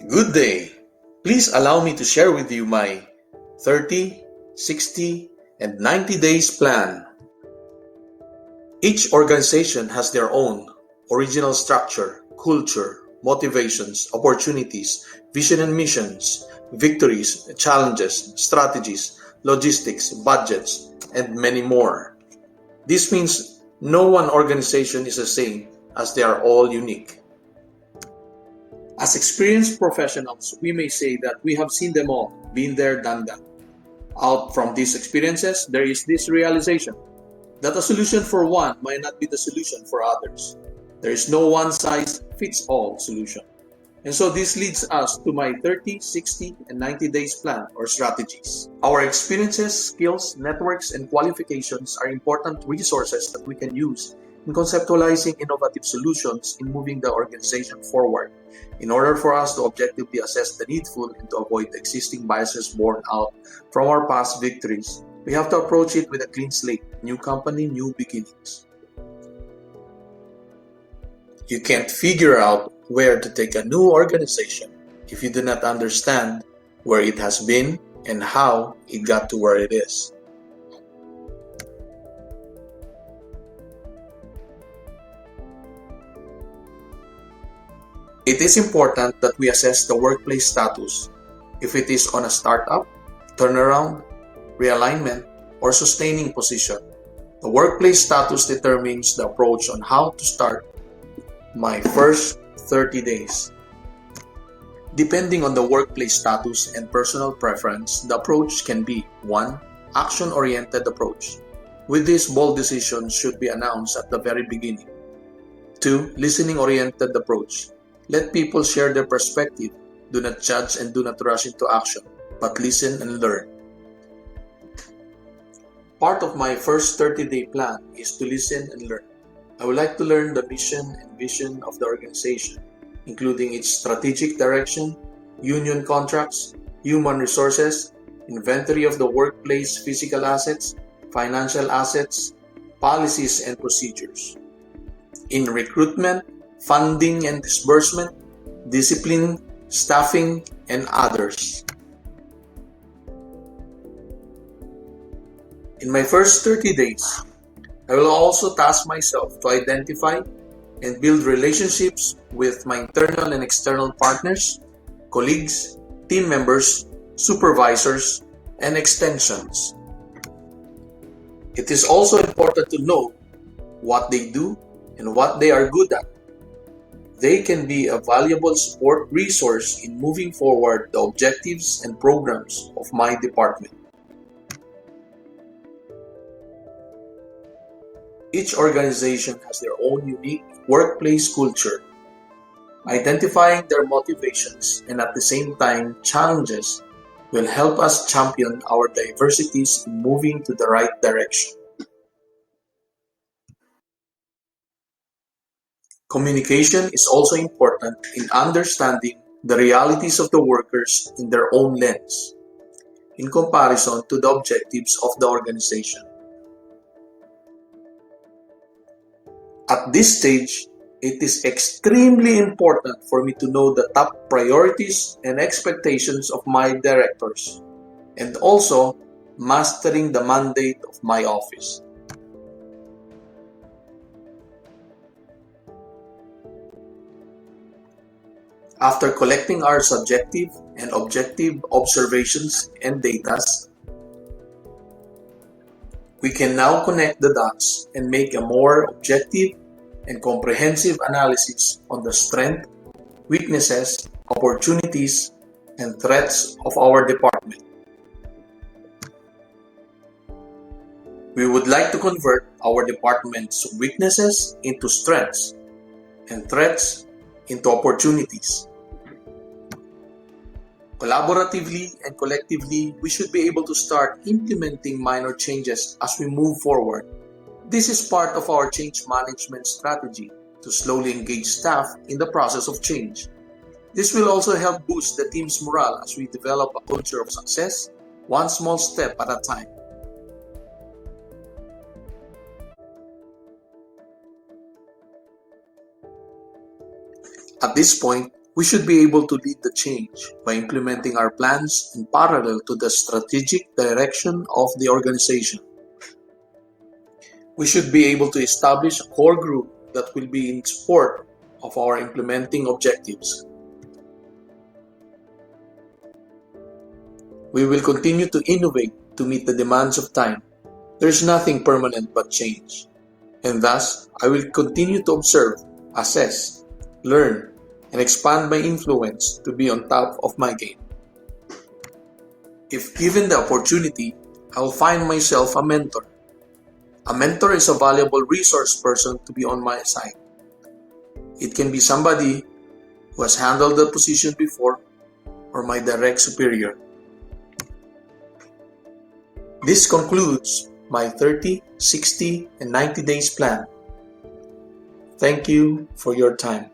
Good day. Please allow me to share with you my 30, 60, and 90 days plan. Each organization has their own original structure, culture, motivations, opportunities, vision and missions, victories, challenges, strategies, logistics, budgets, and many more. This means no one organization is the same, as they are all unique. As experienced professionals, we may say that we have seen them all, been there, done that. Out from these experiences, there is this realization that a solution for one might not be the solution for others. There is no one-size-fits-all solution. And so this leads us to my 30, 60, and 90 days plan or strategies. Our experiences, skills, networks, and qualifications are important resources that we can use in conceptualizing innovative solutions in moving the organization forward, in order for us to objectively assess the needful and to avoid existing biases born out from our past victories. We have to approach it with a clean slate, new company, new beginnings. You can't figure out where to take a new organization if you do not understand where it has been and how it got to where it is. It is important that we assess the workplace status, if it is on a startup, turnaround, realignment, or sustaining position. The workplace status determines the approach on how to start my first 30 days. Depending on the workplace status and personal preference, the approach can be 1. Action-oriented approach. With this, bold decisions should be announced at the very beginning. 2. Listening-oriented approach. Let people share their perspective. Do not judge and do not rush into action, but listen and learn. Part of my first 30-day plan is to listen and learn. I would like to learn the mission and vision of the organization, including its strategic direction, union contracts, human resources, inventory of the workplace physical assets, financial assets, policies and procedures. In recruitment, funding and disbursement, discipline, staffing, and others. In my first 30 days, I will also task myself to identify and build relationships with my internal and external partners, colleagues, team members, supervisors, and extensions. It is also important to know what they do and what they are good at. They can be a valuable support resource in moving forward the objectives and programs of my department. Each organization has their own unique workplace culture. Identifying their motivations and at the same time challenges will help us champion our diversities in moving to the right direction. Communication is also important in understanding the realities of the workers in their own lens, in comparison to the objectives of the organization. At this stage, it is extremely important for me to know the top priorities and expectations of my directors, and also mastering the mandate of my office. After collecting our subjective and objective observations and data, we can now connect the dots and make a more objective and comprehensive analysis on the strengths, weaknesses, opportunities, and threats of our department. We would like to convert our department's weaknesses into strengths and threats into opportunities. Collaboratively and collectively, we should be able to start implementing minor changes as we move forward. This is part of our change management strategy to slowly engage staff in the process of change. This will also help boost the team's morale as we develop a culture of success, one small step at a time. At this point, We should be able to lead the change by implementing our plans in parallel to the strategic direction of the organization. We should be able to establish a core group that will be in support of our implementing objectives. We will continue to innovate to meet the demands of time. There is nothing permanent but change, and thus I will continue to observe, assess, learn, and expand my influence to be on top of my game. If given the opportunity, I will find myself a mentor. A mentor is a valuable resource person to be on my side. It can be somebody who has handled the position before or my direct superior. This concludes my 30, 60, and 90 days plan. Thank you for your time.